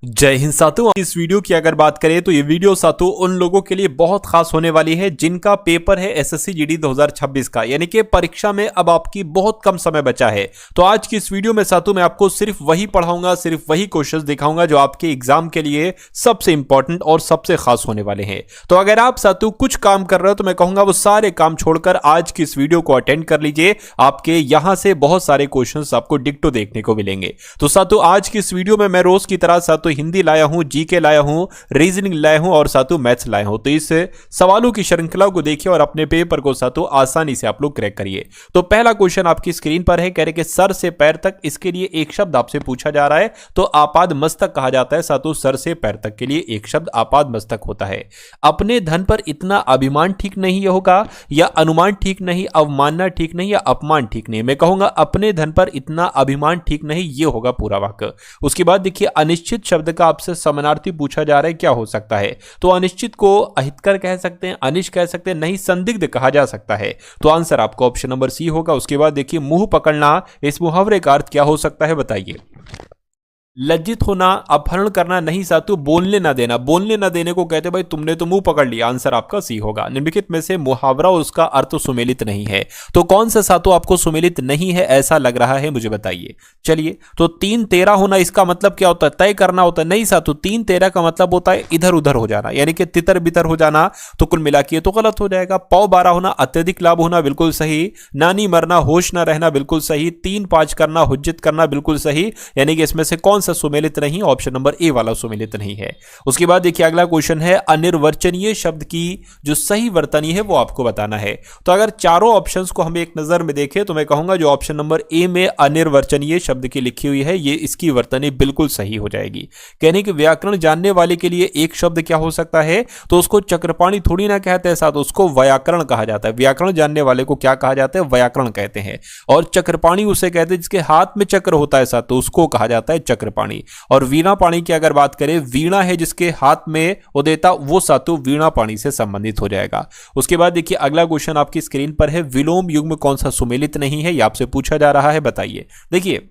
जय हिंद साथियों। इस वीडियो की अगर बात करें तो ये वीडियो साथियों उन लोगों के लिए बहुत खास होने वाली है जिनका पेपर है एसएससी जीडी 2026 का, यानी कि परीक्षा में अब आपकी बहुत कम समय बचा है। तो आज की इस वीडियो में साथियों मैं आपको सिर्फ वही पढ़ाऊंगा, सिर्फ वही क्वेश्चंस दिखाऊंगा जो आपके एग्जाम के लिए सबसे इंपॉर्टेंट और सबसे खास होने वाले हैं। तो अगर आप साथियों कुछ काम कर रहे हो तो मैं कहूंगा वो सारे काम छोड़कर आज की इस वीडियो को अटेंड कर लीजिए। आपके यहां से बहुत सारे क्वेश्चन आपको डिक्टो देखने को मिलेंगे। तो साथियों आज की इस वीडियो में मैं रोज की तरह साथियों हिंदी लाया हूं, जीके लाया हूं, रीजनिंग लाया हूं और साथियों मैथ्स लाया हूं। तो इस सवालों की श्रृंखला को देखिए और अपने पेपर को साथियों आसानी से आप लोग क्रैक करिए। तो पहला क्वेश्चन आपकी स्क्रीन पर है, कह रहे कि सर से पैर तक, इसके लिए एक शब्द आपसे पूछा जा रहा है तो आपाद मस्तक कहा जाता है। साथियों सर से पैर तक के लिए एक शब्द आपाद मस्तक होता है। अपने धन पर इतना अभिमान ठीक नहीं होगा, या अनुमान ठीक नहीं, अवमानना ठीक नहीं, या अपमान ठीक नहीं। मैं कहूंगा अपने धन पर इतना अभिमान ठीक नहीं, ये होगा पूरा वाक्य। उसके बाद देखिए अनिश्चित शब्द का आपसे समानार्थी पूछा जा रहा है, क्या हो सकता है? तो अनिश्चित को अहितकर कह सकते हैं, अनिश कह सकते हैं, नहीं संदिग्ध कहा जा सकता है। तो आंसर आपको ऑप्शन नंबर सी होगा। उसके बाद देखिए मुंह पकड़ना, इस मुहावरे का अर्थ क्या हो सकता है बताइए? लज्जित होना, अपहरण करना, नहीं साथियों बोलने ना देना। बोलने ना देने को कहते भाई तुमने तो मुंह पकड़ लिया। आंसर आपका सी होगा। निम्नलिखित में से मुहावरा और उसका अर्थ सुमेलित नहीं है, तो कौन सा साथियों आपको सुमेलित नहीं है ऐसा लग रहा है मुझे बताइए। चलिए, तो 3-13 होना इसका मतलब क्या होता है? तय करना होता है। नहीं साथियों 3-13 का मतलब होता है इधर उधर हो जाना, यानी कि तितर बितर हो जाना। तो कुल मिला के तो गलत हो जाएगा। 12 होना, अत्यधिक लाभ होना, बिल्कुल सही। नानी मरना, होश ना रहना, बिल्कुल सही। 3-5 करना, हुज्जत करना, बिल्कुल सही। यानी कि इसमें से कौन सा सुमेलित नहीं? ऑप्शन नंबर ए वाला सुमेलित नहीं है। उसके बाद देखिए अगला क्वेश्चन है, अनिर्वचनीय शब्द की जो सही वर्तनी है वो आपको बताना है। तो अगर चारों ऑप्शंस को हम एक नजर में देखें तो मैं कहूंगा जो ऑप्शन नंबर ए में अनिर्वचनीय शब्द की लिखी हुई है ये इसकी वर्तनी बिल्कुल सही हो जाएगी। कहने कि व्याकरण जानने वाले के लिए एक शब्द क्या हो सकता है? तो उसको चक्रपाणी थोड़ी ना कहते हैं साथ, उसको व्याकरण कहा जाता है। व्याकरण जानने वाले को क्या कहा जाता है? व्याकरण कहते हैं। और चक्रपाणी उसे कहते हैं जिसके हाथ में चक्र होता है साथ, तो उसको कहा जाता है चक्रपाणी। और वीणा पाणी की अगर बात करें, वीणा है जिसके हाथ में उदेता, वो सातु वीणा पाणी से संबंधित हो जाएगा। उसके बाद देखिए अगला क्वेश्चन आपकी स्क्रीन पर है, विलोम युग्म कौन सा सुमेलित नहीं है, ये आपसे पूछा जा रहा है बताइए। देखिए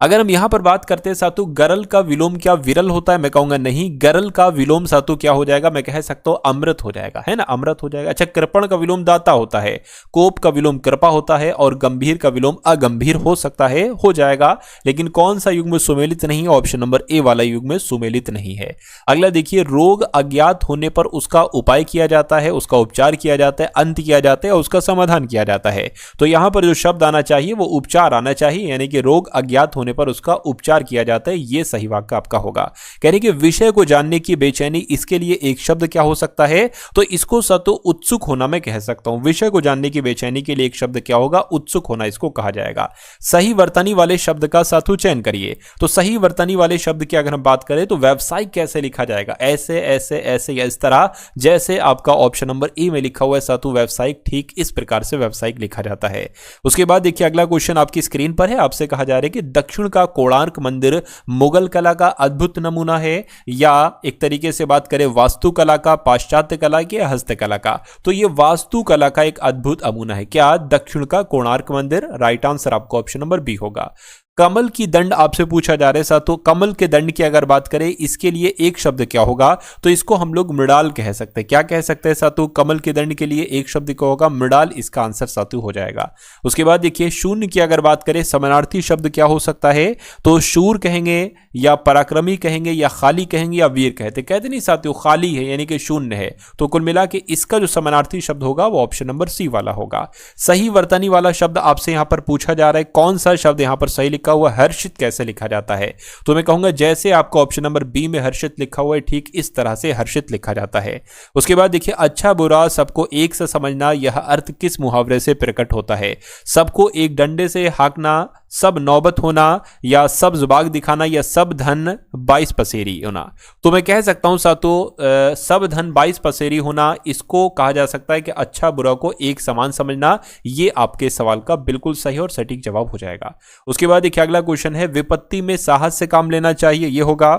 अगर हम यहां पर बात करते हैं सातु गरल का विलोम क्या विरल होता है? मैं कहूंगा नहीं। गरल का विलोम सातु क्या हो जाएगा? मैं कह सकता हूं अमृत हो जाएगा, है ना, अमृत हो जाएगा। अच्छा, कृपण का विलोम दाता होता है, कोप का विलोम कृपा होता है, और गंभीर का विलोम अगंभीर हो सकता है, हो जाएगा। लेकिन कौन सा युग में सुमेलित नहीं है? ऑप्शन नंबर ए वाला युग में सुमेलित नहीं है। अगला देखिए, रोग अज्ञात होने पर उसका उपाय किया जाता है, उसका उपचार किया जाता है, अंत किया जाता है और उसका समाधान किया जाता है। तो यहां पर जो शब्द आना चाहिए वो उपचार आना चाहिए, यानी कि रोग अज्ञात होने पर उसका उपचार किया जाता है, यह सही वाक्य आपका होगा। कहने कि विषय को जानने की बेचैनी, इसके लिए एक शब्द क्या हो सकता है? तो इसको सातो उत्सुक होना मैं कह सकता हूं। विषय को जानने की बेचैनी के लिए एक शब्द क्या होगा? उत्सुक होना इसको कहा जाएगा। सही वर्तनी वाले शब्द का साथु चयन करिए। तो सही वर्तनी वाले शब्द की अगर हम बात करें तो व्यावसायिक कैसे लिखा जाएगा? ऐसे ऐसे ऐसे या इस तरह, जैसे आपका ऑप्शन नंबर ए में लिखा हुआ है सातु व्यावसायिक, ठीक इस प्रकार से व्यावसायिक लिखा जाता है। उसके बाद देखिए अगला क्वेश्चन आपकी स्क्रीन पर है, आपसे कहा जा रहा है कि दक्षिण का कोणार्क मंदिर मुगल कला का अद्भुत नमूना है, या एक तरीके से बात करें वास्तुकला का, पाश्चात्य कला की, हस्तकला का? तो यह वास्तुकला का एक अद्भुत नमूना है। क्या? दक्षिण का कोणार्क मंदिर। राइट आंसर आपको ऑप्शन नंबर बी होगा। कमल की दंड आपसे पूछा जा रहा है साथों। कमल के दंड की अगर बात करें, इसके लिए एक शब्द क्या होगा? तो इसको हम लोग मृणाल कह सकते हैं। क्या कह सकते हैं साथों? कमल के दंड के लिए एक शब्द क्या होगा? मृणाल, इसका आंसर साथों हो जाएगा। उसके बाद देखिए शून्य की अगर बात करें, समानार्थी शब्द क्या हो सकता है? तो शूर कहेंगे, या पराक्रमी कहेंगे, या खाली कहेंगे, या वीर कहते नहीं साथियों, खाली है यानी कि शून्य है। तो कुल मिला के इसका जो समानार्थी शब्द होगा वो ऑप्शन नंबर सी वाला होगा। सही वर्तनी वाला शब्द आपसे यहां पर पूछा जा रहा है, कौन सा शब्द यहां पर सही लिखा हुआ? हर्षित कैसे लिखा जाता है? तो मैं कहूंगा जैसे आपका ऑप्शन नंबर बी में हर्षित लिखा हुआ है, ठीक इस तरह से हर्षित लिखा जाता है। उसके बाद देखिए अच्छा बुरा सबको एक से समझना, यह अर्थ किस मुहावरे से प्रकट होता है? सबको एक डंडे से हाकना, सब नौबत होना, या सब जुबाग दिखाना, या सब धन 22 पसेरी होना? तो मैं कह सकता हूं सातों सब धन 22 पसेरी होना, इसको कहा जा सकता है कि अच्छा बुरा को एक समान समझना। ये आपके सवाल का बिल्कुल सही और सटीक जवाब हो जाएगा। उसके बाद देखिए अगला क्वेश्चन है, विपत्ति में साहस से काम लेना चाहिए, ये होगा।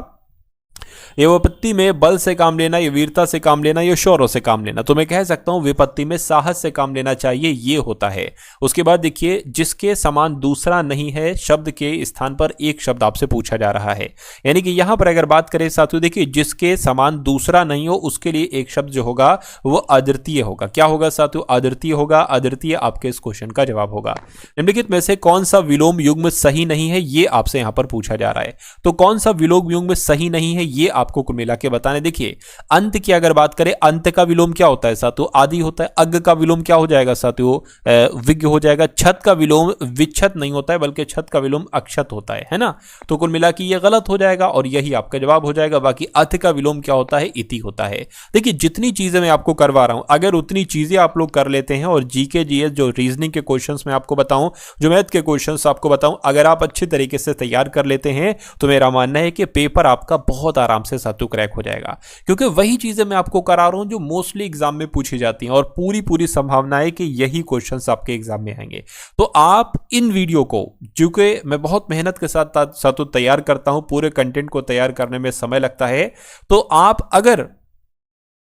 ये विपत्ति में बल से काम लेना, ये वीरता से काम लेना, ये शौर्य से काम लेना। तो मैं कह सकता हूं विपत्ति में साहस से काम लेना चाहिए, ये होता है। उसके बाद देखिए जिसके समान दूसरा नहीं है, शब्द के स्थान पर एक शब्द आपसे पूछा जा रहा है। यानी कि यहां पर अगर बात करें साथियों, देखिए जिसके समान दूसरा नहीं हो उसके लिए एक शब्द जो होगा वो अद्वितीय होगा। क्या होगा साथियों? अद्वितीय होगा। अद्वितीय आपके इस क्वेश्चन का जवाब होगा। निम्नलिखित में से कौन सा विलोम युग्म सही नहीं है, ये आपसे यहां पर पूछा जा रहा है। तो कौन सा विलोम युग्म सही नहीं है ये आपको कुल मिला के बताने। देखिए अंत की अगर बात करें, अंत का विलोम क्या होता है साथियों? आदि होता है। अग्ग का विलोम क्या हो जाएगा साथियों? विज्ञ हो जाएगा। छत का विलोम विच्छत नहीं होता है, बल्कि छत का विलोम अक्षत होता है ना। तो कुल मिला के ये गलत हो जाएगा और यही आपका जवाब हो जाएगा। बाकी अथ का विलोम क्या होता है? इति होता है। देखिए जितनी चीजें मैं आपको करवा रहा हूं, अगर उतनी चीजें आप लोग कर लेते हैं और जीके जीएस जो रीजनिंग के क्वेश्चंस मैं आपको बताऊं, जो मैथ के क्वेश्चंस आपको बताऊं, अगर आप अच्छे तरीके से तैयार कर लेते हैं तो मेरा मानना है कि पेपर आपका बहुत आराम से साथियों क्रैक हो जाएगा। क्योंकि वही चीजें मैं आपको करा रहा हूं जो मोस्टली एग्जाम में पूछी जाती हैं और पूरी संभावना है कि यही क्वेश्चंस आपके एग्जाम में आएंगे। तो आप इन वीडियो को, चूंकि मैं बहुत मेहनत के साथ साथियों तैयार करता हूं, पूरे कंटेंट को तैयार करने में समय लगता है, तो आप अगर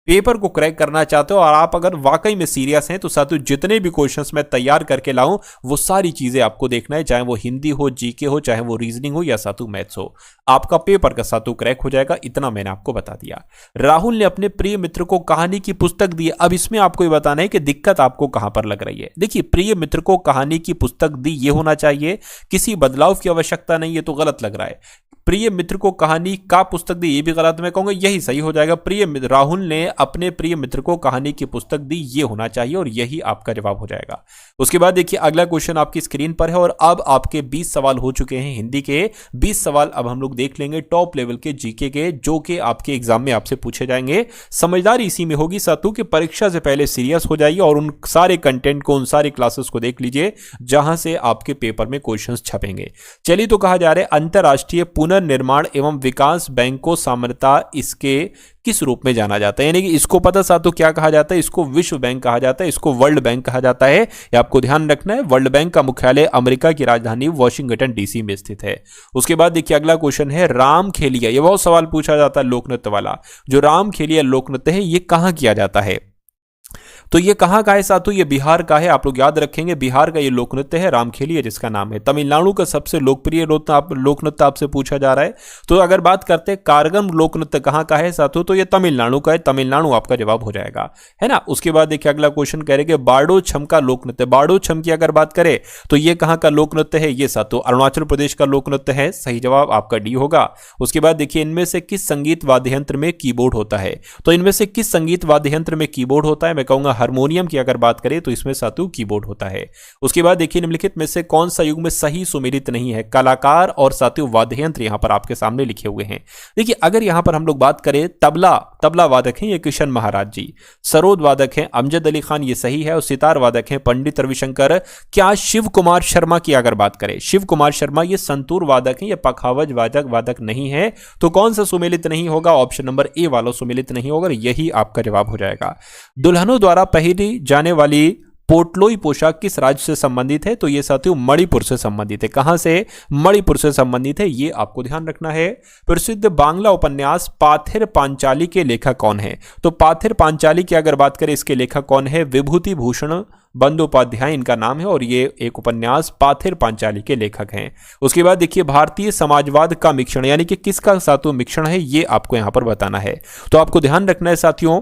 पेपर को क्रैक करना चाहते हो और आप अगर वाकई में सीरियस हैं तो साथियों जितने भी क्वेश्चंस मैं तैयार करके लाऊं वो सारी चीजें आपको देखना है, चाहे वो हिंदी हो, जीके हो, चाहे वो रीजनिंग हो या साथियों मैथ्स हो। आपका पेपर का साथियों क्रैक हो जाएगा, इतना मैंने आपको बता दिया। राहुल ने अपने प्रिय मित्र को कहानी की पुस्तक दी। अब इसमें आपको ये बताना है कि दिक्कत आपको कहां पर लग रही है। देखिए प्रिय मित्र को कहानी की पुस्तक दी, ये होना चाहिए, किसी बदलाव की आवश्यकता नहीं है, तो गलत लग रहा है। प्रिय मित्र को कहानी का पुस्तक दी, ये भी गलत, मैं कहूंगा यही सही हो जाएगा। राहुल ने अपने प्रिय मित्र को कहानी की पुस्तक दी, ये होना चाहिए और यही आपका जवाब हो जाएगा। उसके बाद देखिए अगला क्वेश्चन आपकी स्क्रीन पर है और अब आपके 20 सवाल हो चुके हैं हिंदी के। 20 सवाल अब हम लोग देख लेंगे टॉप लेवल के जीके के, जो कि आपके एग्जाम में आपसे पूछे जाएंगे। समझदारी इसी में होगी साथियों कि परीक्षा से पहले सीरियस हो जाइए और उन सारे कंटेंट को, उन सारे क्लासेस को देख लीजिए जहां से आपके पेपर में क्वेश्चंस छपेंगे। चलिए तो कहा जा रहा है अंतरराष्ट्रीय पुनर्निर्माण एवं विकास बैंक को सामान्यतः इसके किस रूप में जाना जाता है? यानी कि इसको पता साथियों क्या कहा जाता है? इसको विश्व बैंक कहा जाता है, इसको वर्ल्ड बैंक कहा जाता है, ये आपको ध्यान रखना है। वर्ल्ड बैंक का मुख्यालय अमेरिका की राजधानी वॉशिंगटन डीसी में स्थित है। उसके बाद देखिए अगला क्वेश्चन है रामखेलिया। ये बहुत सवाल पूछा जाता है लोकनृत्य वाला। जो रामखेलिया लोकनृत्य है ये कहां किया जाता है? तो ये कहां का है साथियों? ये बिहार का है। आप लोग याद रखेंगे बिहार का ये लोकनृत्य है रामखेलिया जिसका नाम है। तमिलनाडु का सबसे लोकप्रिय लोकनृत्य आपसे पूछा जा रहा है। तो अगर बात करते हैं कारगम लोकनृत्य कहां का है साथियों, तो ये तमिलनाडु का है। तमिलनाडु आपका जवाब हो जाएगा, है ना। उसके बाद देखिए अगला क्वेश्चन कह रहे हैं बाड़ो छम का लोकनृत्य। बाड़ो छम की अगर बात करें तो ये कहां का लोकनृत्य है? ये साथियों अरुणाचल प्रदेश का लोकनृत्य है। सही जवाब आपका डी होगा। उसके बाद देखिए इनमें से किस संगीत वाद्य यंत्र में कीबोर्ड होता है? तो इनमें से किस संगीत वाद्य यंत्र में कीबोर्ड होता है? मैं कहूंगा हारमोनियम की अगर बात करें तो इसमें साथियों कीबोर्ड होता है। उसके बाद देखिए निम्नलिखित में से कौन सा युग्म सही सुमेलित नहीं है? कलाकार और साथियों वाद्य यंत्र यहां पर आपके सामने लिखे हुए हैं। देखिए अगर यहां पर हम लोग बात करें तबला वादक हैं ये किशन महाराज जी, सरोद वादक हैं अमजद अली खान, ये सही है, और सितार वादक हैं पंडित रविशंकर। क्या शिव कुमार शर्मा की अगर बात करें, शिव कुमार शर्मा ये संतूर वादक हैं, ये पखावज वादक नहीं है। तो कौन सा सुमेलित नहीं होगा? ऑप्शन नंबर ए वाला सुमेलित नहीं होगा, यही आपका जवाब हो जाएगा। दुल्हनों द्वारा पहनी जाने वाली पोटलोई पोशाक किस राज्य से संबंधित है? तो ये साथियों मणिपुर से संबंधित है। कहां से? मणिपुर से संबंधित है, ये आपको ध्यान रखना है। प्रसिद्ध बांग्ला उपन्यास पाथिर पांचाली के लेखक कौन है? तो पाथिर पांचाली की अगर बात करें इसके लेखक कौन है? विभूति भूषण बंदोपाध्याय इनका नाम है और ये एक उपन्यास पाथिर पांचाली के लेखक हैं। उसके बाद देखिए भारतीय समाजवाद का मिश्रण यानी कि किसका साथियों मिश्रण है, ये आपको यहां पर बताना है। तो आपको ध्यान रखना है साथियों,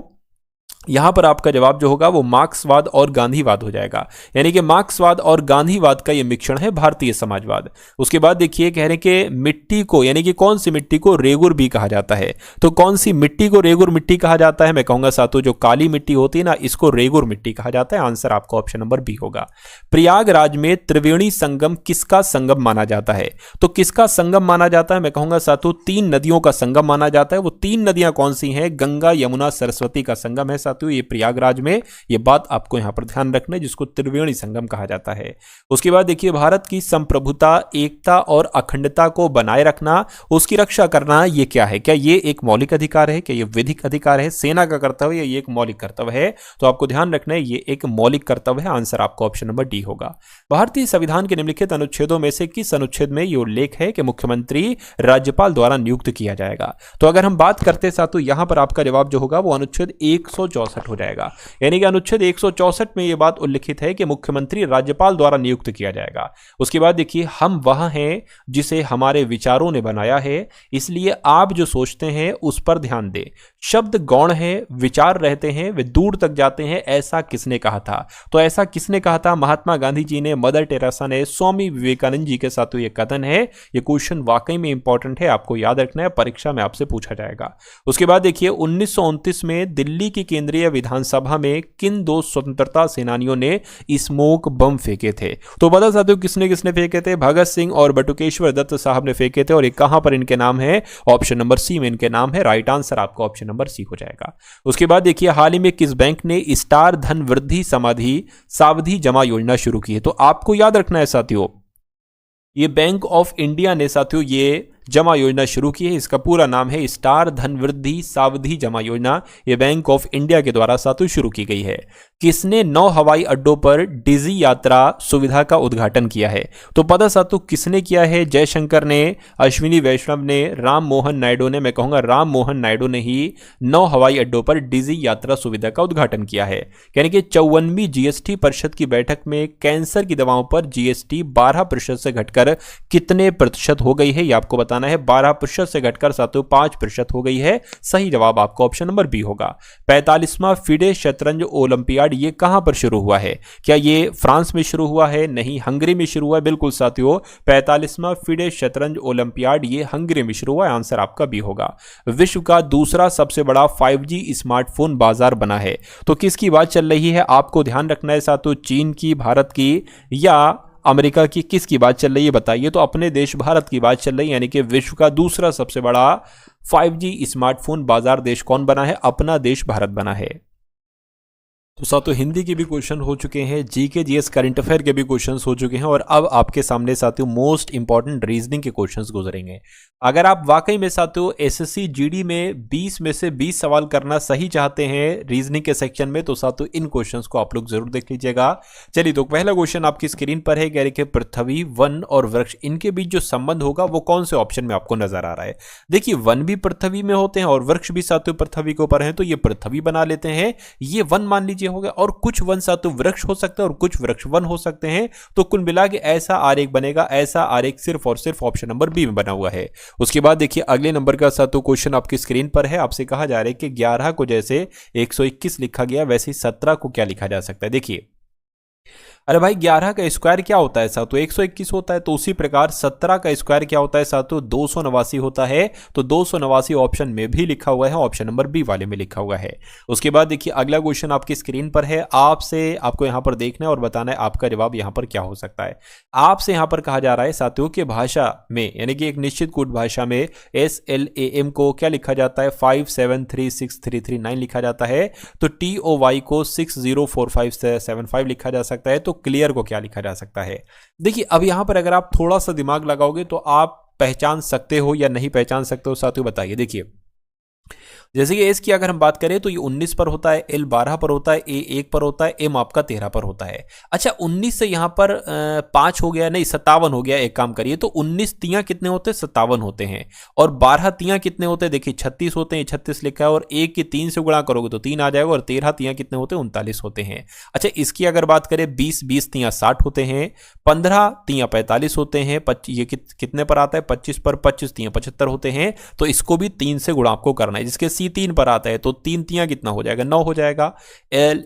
यहां पर आपका जवाब जो होगा वो मार्क्सवाद और गांधीवाद हो जाएगा। यानी कि मार्क्सवाद और गांधीवाद का ये मिश्रण है भारतीय समाजवाद। उसके बाद देखिए कह रहे हैं कि मिट्टी को, यानी कि कौन सी मिट्टी को रेगुर भी कहा जाता है? तो कौन सी मिट्टी को रेगुर मिट्टी कहा जाता है? मैं कहूंगा साथियों जो काली मिट्टी होती है ना, इसको रेगुर मिट्टी कहा जाता है। आंसर आपका ऑप्शन नंबर बी होगा। प्रयागराज में त्रिवेणी संगम किसका संगम माना जाता है? तो किसका संगम माना जाता है? मैं कहूंगा साथियों 3 नदियों का संगम माना जाता है। वो 3 नदियां कौन सी हैं? गंगा, यमुना, सरस्वती का संगम है। साथियों ये प्रयागराज में, ये बात आपको यहाँ पर ध्यान रखना है, जिसको त्रिवेणी संगम कहा जाता है। उसके बाद देखिए भारत की संप्रभुता, एकता और अखंडता को बनाए रखना, उसकी रक्षा करना, ये क्या है? क्या ये एक मौलिक अधिकार है? क्या ये विधिक अधिकार है? सेना का कर्तव्य है? ये एक मौलिक कर्तव्य है? तो आपको ध्यान रखना है ये एक मौलिक कर्तव्य है। आंसर आपको ऑप्शन नंबर डी होगा। भारतीय संविधान के निम्नलिखित अनुच्छेदों में से किस अनुच्छेद में यह उल्लेख है कि मुख्यमंत्री राज्यपाल द्वारा नियुक्त किया जाएगा? तो अगर हम बात करते हैं साथियों, यहां पर आपका जवाब जो होगा वो अनुच्छेद 164 हो जाएगा। यानी कि अनुच्छेद 164 में यह बात उल्लिखित है कि मुख्यमंत्री राज्यपाल द्वारा नियुक्त किया जाएगा। उसके बाद देखिए हम वहां हैं जिसे हमारे विचारों ने बनाया है, इसलिए आप जो सोचते हैं उस पर ध्यान दें। शब्द गौण है, विचार रहते हैं, वे दूर तक जाते हैं, ऐसा किसने कहा था? तो ऐसा किसने कहा था? महात्मा गांधी जी ने, मदर टेरेसा ने, स्वामी विवेकानंद जी के साथ ये कथन है। ये क्वेश्चन वाकई में इंपॉर्टेंट है, आपको याद रखना है, परीक्षा में आपसे पूछा जाएगा। उसके बाद देखिए 1929 में दिल्ली की केंद्रीय विधानसभा में किन दो स्वतंत्रता सेनानियों ने स्मोक बम फेंके थे? तो बता साथियों किसने किसने फेंके थे? भगत सिंह और बटुकेश्वर दत्त साहब ने फेंके थे। और ये कहां पर इनके नाम है? ऑप्शन नंबर सी में इनके नाम है। राइट आंसर आपका ऑप्शन नंबर सी हो जाएगा। उसके बाद देखिए हाल ही में किस बैंक ने स्टार धन वृद्धि समाधि सावधि जमा योजना शुरू की है? तो आपको याद रखना है साथियों, ये बैंक ऑफ इंडिया ने साथियों ये जमा योजना शुरू की है। इसका पूरा नाम है स्टार धन वृद्धि सावधि जमा योजना। यह बैंक ऑफ इंडिया के द्वारा साथियों शुरू की गई है। किसने 9 हवाई अड्डों पर डिजी यात्रा सुविधा का उद्घाटन किया है? तो पता साथियों किसने किया है? जयशंकर ने, अश्विनी वैष्णव ने, राम मोहन नायडू ने। मैं कहूंगा राम मोहन नायडू ने ही 9 हवाई अड्डों पर डिजी यात्रा सुविधा का उद्घाटन किया है। यानी कि 54वीं जीएसटी परिषद की बैठक में कैंसर की दवाओं पर जीएसटी 12% से घटकर कितने प्रतिशत हो गई है? यह आपको बताना है। 12% से घटकर साथियों 5% हो गई है। सही जवाब आपका ऑप्शन नंबर बी होगा। 45वां फिडे शतरंज ओलंपियाड ये कहां पर शुरू हुआ है? क्या ये फ्रांस में शुरू हुआ है? नहीं, हंगरी में शुरू हुआ है। बिल्कुल साथियों 45वां फिडे शतरंज ओलंपियाड ये हंगरी में शुरू हुआ है। आंसर आपका बी होगा। विश्व का दूसरा सबसे बड़ा 5G स्मार्टफोन बाजार बना है। तो किसकी बात चल रही है? आपको ध्यान रखना है साथियों, चीन की, भारत की या अमेरिका की? किसकी बात चल रही है बताइए? तो अपने देश भारत की बात चल रही है। यानी कि विश्व का दूसरा सबसे बड़ा 5G स्मार्टफोन बाजार देश कौन बना है? अपना देश भारत बना है। तो साथियों हिंदी के भी क्वेश्चन हो चुके हैं, जीके जीएस करंट अफेयर के भी क्वेश्चंस हो चुके हैं और अब आपके सामने साथियों मोस्ट इंपॉर्टेंट रीजनिंग के क्वेश्चंस गुजरेंगे। अगर आप वाकई में साथियों एसएससी जीडी में 20 में से 20 सवाल करना सही चाहते हैं रीजनिंग के सेक्शन में, तो साथियों इन क्वेश्चंस को आप लोग जरूर देख लीजिएगा। चलिए तो पहला क्वेश्चन आपकी स्क्रीन पर है। कह रहे कि पृथ्वी, वन और वृक्ष इनके बीच जो संबंध होगा वो कौन से ऑप्शन में आपको नजर आ रहा है? देखिए वन भी पृथ्वी में होते हैं और वृक्ष भी साथियों पृथ्वी के ऊपर है, तो ये पृथ्वी बना लेते हैं, ये वन मान लीजिए होगा। और कुछ वन साथियों वृक्ष हो सकते हैं और कुछ वृक्ष वन हो सकते हैं। तो कुल मिला के ऐसा आरेख बनेगा। ऐसा आरेख सिर्फ और सिर्फ ऑप्शन नंबर बी में बना हुआ है। उसके बाद देखिए अगले नंबर का साथियों क्वेश्चन आपकी स्क्रीन पर है। आपसे कहा जा रहा है कि 11 को जैसे 121 लिखा गया वैसे ही 17 को क्या लिखा जा सकता है? देखिए अरे भाई 11 का स्क्वायर क्या होता है साथियों? 121 होता है। तो उसी प्रकार 17 का स्क्वायर क्या होता है साथियों? 289 होता है। तो 289 ऑप्शन में भी लिखा हुआ है, ऑप्शन नंबर बी वाले में लिखा हुआ है। उसके बाद देखिए अगला क्वेश्चन आपकी स्क्रीन पर है। आपको यहां पर देखना है और बताना है आपका जवाब यहां पर क्या हो सकता है। आपसे यहां पर कहा जा रहा है साथियों कि भाषा में यानी कि एक निश्चित कूट भाषा में SLAM को क्या लिखा जाता है? 5736339 लिखा जाता है। तो TOY को 604575 लिखा जा सकता है। तो क्लियर को क्या लिखा जा सकता है? देखिए अब यहां पर अगर आप थोड़ा सा दिमाग लगाओगे तो आप पहचान सकते हो या नहीं पहचान सकते हो साथियों बताइए। देखिए जैसे कि एस की अगर हम बात करें तो ये 19 पर होता है, L 12 पर होता है, A 1 पर होता है, M आपका 13 पर होता है। अच्छा 19 से यहाँ पर 5 हो गया, नहीं 57 हो गया। एक काम करिए तो 19 तियां कितने होते हैं? 57 होते हैं। और 12 तियां कितने होते हैं? देखिए 36 होते हैं, 36 लिखा है। और 1 के 3 से गुणा करोगे तो 3 आ जाएगा। और 13 तियां कितने होते हैं? 39 होते हैं। अच्छा इसकी अगर बात करें 20 तियां 60 होते हैं, 15 तियां 45 होते हैं, ये कितने पर आता है? 25 पर, 25 तियां 75 होते हैं। तो इसको भी 3 से गुणा आपको करना है, जिसके 3 पर आता है तो 3 तियां कितना हो जाएगा? 9 हो जाएगा।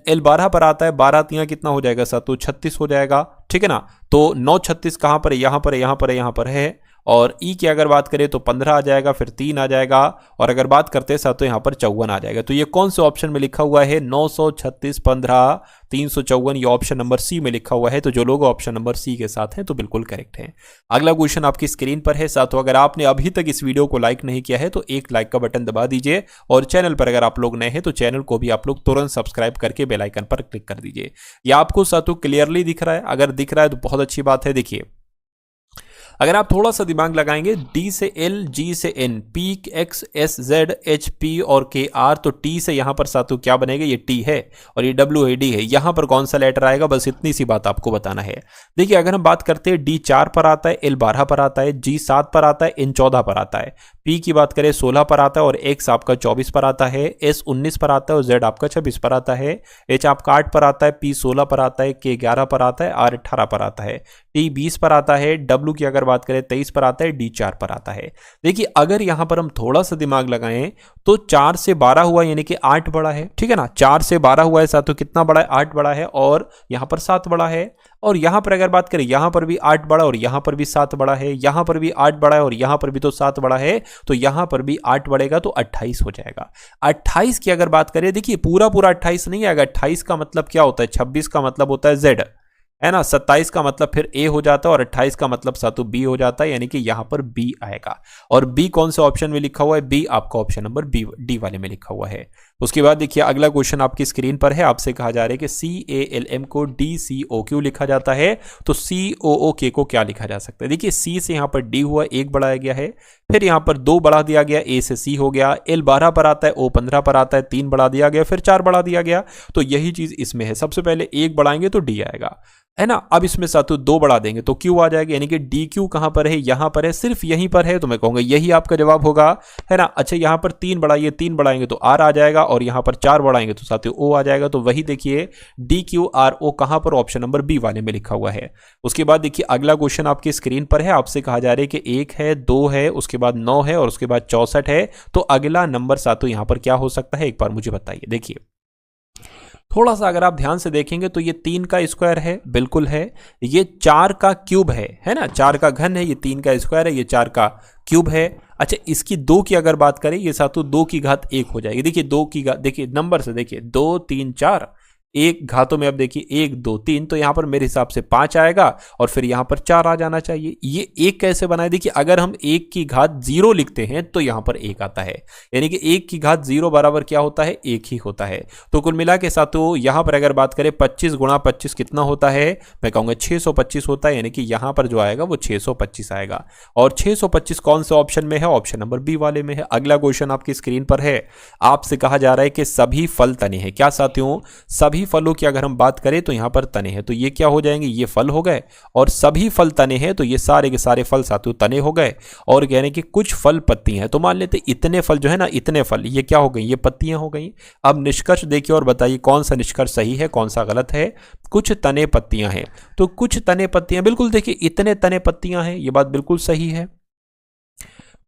L 12 पर आता है, 12 तियां कितना हो जाएगा साथियों? 36 हो जाएगा। ठीक है ना? तो 9 36 कहां पर है? यहां पर है, यहां पर है, यहां पर है। और ई की अगर बात करें तो 15 आ जाएगा, फिर 3 आ जाएगा, और अगर बात करते हैं साथ तो यहाँ पर 54 आ जाएगा। तो ये कौन से ऑप्शन में लिखा हुआ है? 936, 15, 354, ये ऑप्शन नंबर सी में लिखा हुआ है। तो जो लोग ऑप्शन नंबर सी के साथ हैं तो बिल्कुल करेक्ट है। अगला क्वेश्चन आपकी स्क्रीन पर है साथियों। अगर आपने अभी तक इस वीडियो को लाइक नहीं किया है तो एक लाइक का बटन दबा दीजिए, और चैनल पर अगर आप लोग नए हैं तो चैनल को भी आप लोग तुरंत सब्सक्राइब करके बेल आइकन पर क्लिक कर दीजिए। ये आपको साथियों क्लियरली दिख रहा है? अगर दिख रहा है तो बहुत अच्छी बात है। देखिए, अगर आप थोड़ा सा दिमाग लगाएंगे, डी से एल, जी से N, P, X, S, Z, H, P और के, आर, तो टी से यहां पर साथियों क्या बनेगा? ये टी है, और ये डब्ल्यू है, डी है। यहां पर कौन सा लेटर आएगा? बस इतनी सी बात आपको बताना है। देखिए, अगर हम बात करते हैं, डी 4 पर आता है, एल 12 पर आता है, जी 7 पर आता है, एन 14 पर आता है, पी की बात करें 16 पर आता है, और एक्स आपका 24 पर आता है, एस 19 पर आता है, और जेड आपका 26 पर आता है, एच आपका 8 पर आता है, पी 16 पर आता है, के 11 पर आता है, आर 18 पर आता है, टी 20 पर आता है, डब्ल्यू की अगर बात करें 23 पर आता है, डी 4 पर आता है। देखिए, अगर यहां पर हम थोड़ा सा दिमाग लगाएं तो 4 से 12 हुआ, यानी कि 8 बड़ा है, ठीक है ना? 4 से 12 हुआ है साथियों, कितना बड़ा है? 8 बड़ा है, और यहां पर 7 बड़ा है। और यहां पर अगर बात करें, यहां पर भी 8 बड़ा, और यहां पर भी 7 बड़ा है, यहां पर भी 8 बड़ा है, और यहां पर भी तो 7 बड़ा है, तो यहां पर भी 8 बढ़ेगा तो 28 हो जाएगा। 28 की अगर बात करें, देखिए पूरा पूरा 28 नहीं आएगा। 28 का मतलब क्या होता है? 26 का मतलब होता है जेड, है ना? 27 का मतलब फिर ए हो जाता है, और 28 का मतलब सातु बी हो जाता है, यानी कि यहां पर बी आएगा। और बी कौन से ऑप्शन में लिखा हुआ है? बी आपका ऑप्शन नंबर बी, डी वाले में लिखा हुआ है। उसके बाद देखिए, अगला क्वेश्चन आपकी स्क्रीन पर है। आपसे कहा जा रहा है कि CALM को DCO क्यों लिखा जाता है? तो COOK को क्या लिखा जा सकता है? देखिए, C से यहां पर D हुआ, 1 बढ़ाया गया है, फिर यहां पर 2 बढ़ा दिया गया, A से C हो गया, L 12 पर आता है, O 15 पर आता है, 3 बढ़ा दिया गया, फिर 4 बढ़ा दिया गया। तो यही चीज इसमें है। सबसे पहले 1 बढ़ाएंगे तो D आएगा, है ना? अब इसमें सातु 2 बढ़ा देंगे तो Q आ जाएगा, यानी कि DQ कहां पर है? यहां पर है, सिर्फ यहीं पर है। तो मैं कहूंगा यही आपका जवाब होगा, है ना? अच्छा, यहां पर 3 बढ़ाइए, 3 बढ़ाएंगे तो R आ जाएगा, और यहां पर 4 बढ़ाएंगे तो साथियों O आ जाएगा। तो वही देखिए, DQRO कहां पर? ऑप्शन नंबर बी वाले में लिखा हुआ है। उसके बाद देखिए, अगला क्वेश्चन आपकी स्क्रीन पर है। आपसे कहा जा रहा है कि 1 है, 2 है, उसके बाद 9 है, और उसके बाद 64 है। तो अगला नंबर साथियों यहां पर क्या हो सकता है? एक बार मुझे बताइए। देखिए, थोड़ा सा अगर आप ध्यान से देखेंगे तो ये 3 का स्क्वायर है, बिल्कुल है। ये 4 का क्यूब है ना? 4 का घन है, ये 3 का स्क्वायर है, ये 4 का क्यूब है। अच्छा, इसकी 2 की अगर बात करें, ये सातों 2 की घात 1 हो जाएगी। देखिए 2 की घात, देखिए नंबर से देखिए, 2 3 4, एक घातों में अब देखिए 1 2 3, तो यहां पर मेरे हिसाब से 5 आएगा, और फिर यहां पर 4 आ जाना चाहिए। ये 1 कैसे बनाए? देखिए, अगर हम 1 की घात 0 लिखते हैं तो यहां पर 1 आता है, यानी कि 1 की घात 0 बराबर क्या होता है? 1 ही होता है। तो कुल मिला के साथों यहां पर अगर बात करें, 25 गुणा 25 कितना होता है? मैं कहूंगा 625 होता है, यानी कि यहां पर जो आएगा वो 625 आएगा। और 625 कौन से ऑप्शन में है? ऑप्शन नंबर बी वाले में है। अगला क्वेश्चन आपकी स्क्रीन पर है। आपसे कहा जा रहा है कि सभी फल तने हैं। क्या साथियों? सभी फलों की अगर हम बात करें तो यहां पर तने हैं, तो ये क्या हो जाएंगे? ये फल हो गए। और सभी फल तने हैं, तो ये सारे के सारे फल साथियों तने हो गए। और यानी कि कुछ फल पत्ती हैं, तो मान लेते इतने फल जो है ना, इतने फल, ये क्या हो गई? ये पत्तियां हो गई। अब निष्कर्ष देखिए और बताइए कौन सा निष्कर्ष सही है, कौन सा गलत है। कुछ तने पत्तियां हैं, तो कुछ तने पत्तियां, बिल्कुल देखिए इतने तने पत्तियां हैं, ये बात बिल्कुल सही है।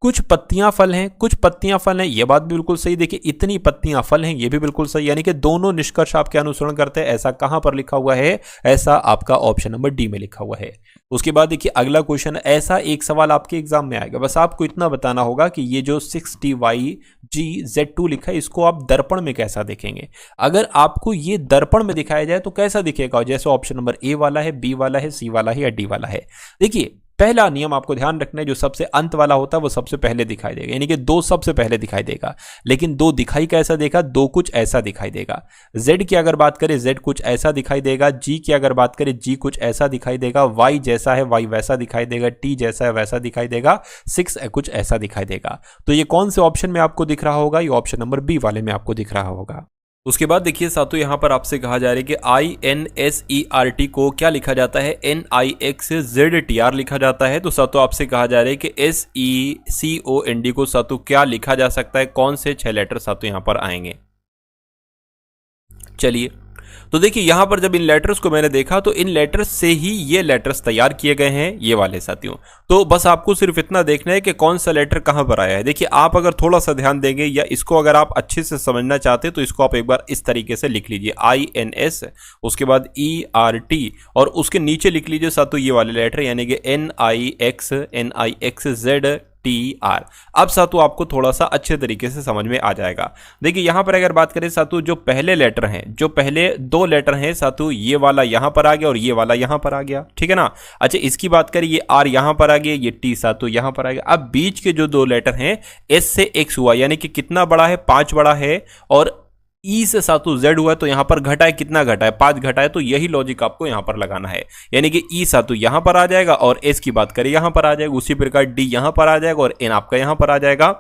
कुछ पत्तियां फल हैं, कुछ पत्तियां फल हैं, यह बात भी बिल्कुल सही। देखिए इतनी पत्तियां फल हैं, यह भी बिल्कुल सही। यानी कि दोनों निष्कर्ष आपके अनुसरण करते हैं। ऐसा कहां पर लिखा हुआ है? ऐसा आपका ऑप्शन नंबर डी में लिखा हुआ है। उसके बाद देखिए अगला क्वेश्चन, ऐसा एक सवाल आपके एग्जाम में आएगा। बस आपको इतना बताना होगा कि ये जो 6TYGZ2 लिखा है, इसको आप दर्पण में कैसा देखेंगे। अगर आपको ये दर्पण में दिखाया जाए तो कैसा दिखेगा? जैसे ऑप्शन नंबर ए वाला है, बी वाला है, सी वाला है या डी वाला है। देखिए पहला नियम आपको ध्यान रखना है, जो सबसे अंत वाला होता है वो सबसे पहले दिखाई देगा, यानी कि 2 सबसे पहले दिखाई देगा। लेकिन 2 दिखाई कैसा देगा? 2 कुछ ऐसा दिखाई देगा। Z की अगर बात करें, Z कुछ ऐसा दिखाई देगा। G की अगर बात करें, G कुछ ऐसा दिखाई देगा। Y जैसा है, Y वैसा दिखाई देगा। T जैसा है, वैसा दिखाई देगा। 6 कुछ ऐसा दिखाई देगा। तो ये कौन से ऑप्शन में आपको दिख रहा होगा? ये ऑप्शन नंबर बी वाले में आपको दिख रहा होगा। उसके बाद देखिए साथियों, यहां पर आपसे कहा जा रहा है कि INSERT को क्या लिखा जाता है? NIXZTR लिखा जाता है। तो साथियों आपसे कहा जा रहा है कि SECOND को साथियों क्या लिखा जा सकता है? कौन से 6 लेटर साथियों यहां पर आएंगे? चलिए तो देखिए यहां पर जब इन लेटर्स को मैंने देखा तो इन लेटर्स से ही ये लेटर्स तैयार किए गए हैं, ये वाले साथियों। तो बस आपको सिर्फ इतना देखना है कि कौन सा लेटर कहां पर आया है। देखिए आप अगर थोड़ा सा ध्यान देंगे या इसको अगर आप अच्छे से समझना चाहते हैं तो इसको आप एक बार इस तरीके से लिख लीजिए, INS, उसके बाद ERT और उसके नीचे लिख लीजिए साथियों ये वाले लेटर यानी कि NIXZTR। अब सातु आपको थोड़ा सा अच्छे तरीके से समझ में आ जाएगा। देखिए यहां पर अगर बात करें सातु, जो पहले लेटर हैं, जो पहले दो लेटर हैं सातु, ये वाला यहां पर आ गया और ये वाला यहां पर आ गया, ठीक है ना। अच्छा इसकी बात करें, ये R यहां पर आ गया, ये T सातु यहां पर आ गया। अब बीच के जो दो लेटर हैं S से X हुआ, यानी कि कितना बड़ा है, 5 बड़ा है, और E से सातु Z हुआ है तो यहां पर घटा है, कितना घटा है, 5 घटा है। तो यही लॉजिक आपको यहां पर लगाना है, यानी कि E सातु यहां पर आ जाएगा और S की बात करें यहां पर आ जाएगा, उसी प्रकार D यहां पर आ जाएगा और N आपका यहां पर आ जाएगा।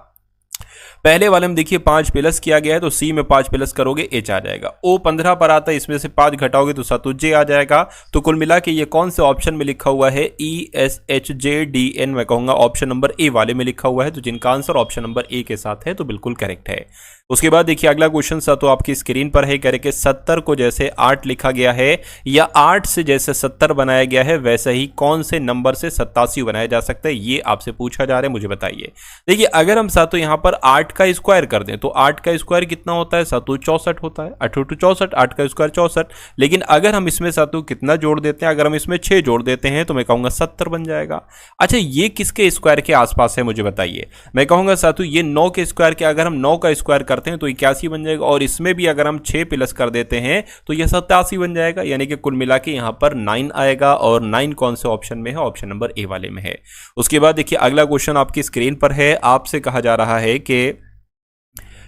पहले वाले में देखिए 5 प्लस किया गया है तो C में 5 प्लस करोगे H आ जाएगा। O 15 पर आता है, इसमें से 5 घटाओगे तो सातु J आ जाएगा। तो कुल मिला के ये कौन से ऑप्शन में लिखा हुआ है, ESHJDN, मैं कहूंगा ऑप्शन नंबर ए वाले में लिखा हुआ है। तो जिनका आंसर ऑप्शन नंबर ए के साथ है तो बिल्कुल करेक्ट है। उसके बाद देखिए अगला क्वेश्चन सा तो आपकी स्क्रीन पर है, कह रहे कि 70 को जैसे 8 लिखा गया है या 8 से जैसे 70 बनाया गया है वैसे ही कौन से नंबर से 87 बनाया जा सकता है, ये आपसे पूछा जा रहा है, मुझे बताइए। देखिए अगर हम सातों यहां पर 8 का स्क्वायर कर दें तो 8 का स्क्वायर कितना होता है सातों, 64 होता है, 8 × 64, 8 का स्क्वायर 64। लेकिन अगर हम इसमें सातों कितना जोड़ देते हैं, अगर हम इसमें 6 जोड़ देते हैं तो मैं कहूंगा 70 बन जाएगा। अच्छा ये किसके स्क्वायर के आसपास है मुझे बताइए। मैं कहूंगा सातों ये 9 के स्क्वायर के, अगर हम 9 का स्क्वायर करते हैं तो 81 बन जाएगा, और इसमें भी अगर हम 6 प्लस कर देते हैं तो यह 87 बन जाएगा, यानी कि कुल मिला के यहां पर 9 आएगा। और 9 कौन से ऑप्शन में है, ऑप्शन नंबर ए वाले में है। उसके बाद देखिए अगला क्वेश्चन आपकी स्क्रीन पर है, आपसे कहा जा रहा है कि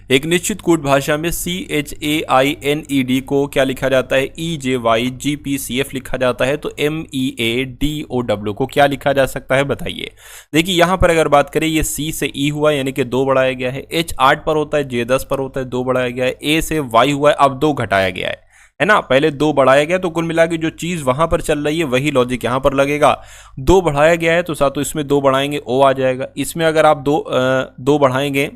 एक निश्चित कूट भाषा में CHAINED को क्या लिखा जाता है, EJYGPCF लिखा जाता है, तो MEADOW को क्या लिखा जा सकता है बताइए। देखिए यहां पर अगर बात करें ये C से E हुआ यानी कि 2 बढ़ाया गया है, H 8 पर होता है, J 10 पर होता है, 2 बढ़ाया गया है, A से Y हुआ है, अब 2 घटाया गया है ना, पहले 2 बढ़ाया गया। तो कुल मिला के जो चीज वहां पर चल रही है वही लॉजिक यहां पर लगेगा। 2 बढ़ाया गया है तो साथ इसमें 2 बढ़ाएंगे O आ जाएगा, इसमें अगर आप 2 बढ़ाएंगे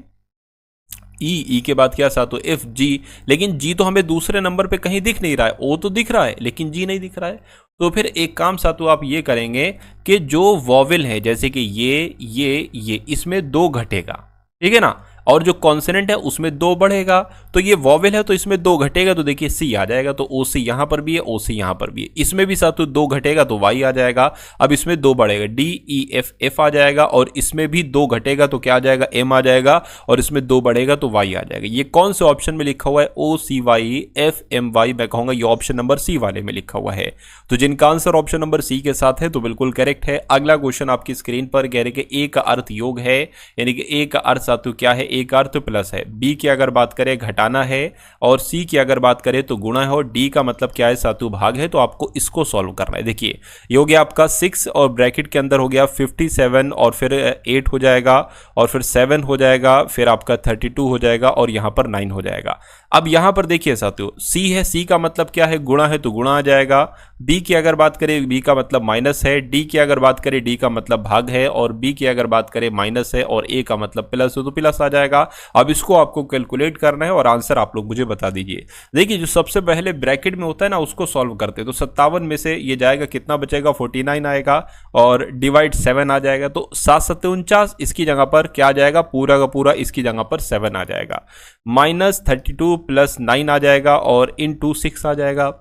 ई के बाद क्या साथ एफ जी, लेकिन जी तो हमें दूसरे नंबर पे कहीं दिख नहीं रहा है, ओ तो दिख रहा है लेकिन जी नहीं दिख रहा है। तो फिर एक काम साथों आप ये करेंगे कि जो वॉवेल है जैसे कि ये इसमें 2 घटेगा, ठीक है ना, और जो कॉन्सोनेंट है उसमें 2 बढ़ेगा। तो ये वॉवेल है तो इसमें 2 घटेगा, तो देखिए सी आ जाएगा, तो ओ सी यहां पर भी है, ओ सी यहां पर भी है, इसमें भी साथ 2 घटेगा तो वाई आ जाएगा। अब इसमें 2 बढ़ेगा, डी ई एफ एफ आ जाएगा, और इसमें भी 2 घटेगा तो क्या आ जाएगा, एम आ जाएगा, और इसमें 2 बढ़ेगा तो वाई आ जाएगा। ये कौन से ऑप्शन में लिखा हुआ है, ओ सी वाई एफ एम वाई, मैं कहूंगा ये ऑप्शन नंबर सी वाले में लिखा हुआ है। तो जिनका आंसर ऑप्शन नंबर सी के साथ है तो बिल्कुल करेक्ट है। अगला क्वेश्चन आपकी स्क्रीन पर कह रहे कि ए का अर्थ योग है, यानी कि ए का अर्थ साथों क्या है, ए का अर्थ प्लस है, बी की अगर बात करें घटाना है, और सी की अगर बात करें तो गुणा है, और डी का मतलब क्या है सातु भाग है। तो आपको इसको सॉल्व करना है। देखिए ये हो गया आपका 6 और ब्रैकेट के अंदर हो गया 57, और फिर 8 हो जाएगा, और फिर 7 हो जाएगा, फिर आपका 32 हो जाएगा, और यहां पर 9 हो जाएगा। अब यहां पर देखिए साथियों सी है, सी का मतलब क्या है, गुणा है तो गुणा आ जाएगा। बी की अगर बात करें बी का मतलब माइनस है, डी की अगर बात करें डी का मतलब भाग है, और बी की अगर बात करें माइनस है, और ए का मतलब प्लस है तो प्लस आ जाएगा। अब इसको आपको कैलकुलेट करना है और आंसर आप लोग मुझे बता दीजिए। देखिए जो सबसे पहले ब्रैकेट में होता है ना उसको सॉल्व करते हैं, तो 57 में से ये जाएगा, कितना बचेगा, 49 आएगा, और डिवाइड 7 आ जाएगा, तो 7 7 49, इसकी जगह पर क्या आ जाएगा, पूरा का पूरा इसकी जगह पर 7 आ जाएगा, माइनस 32 प्लस 9 आ जाएगा, और इनटू 6 आ जाएगा।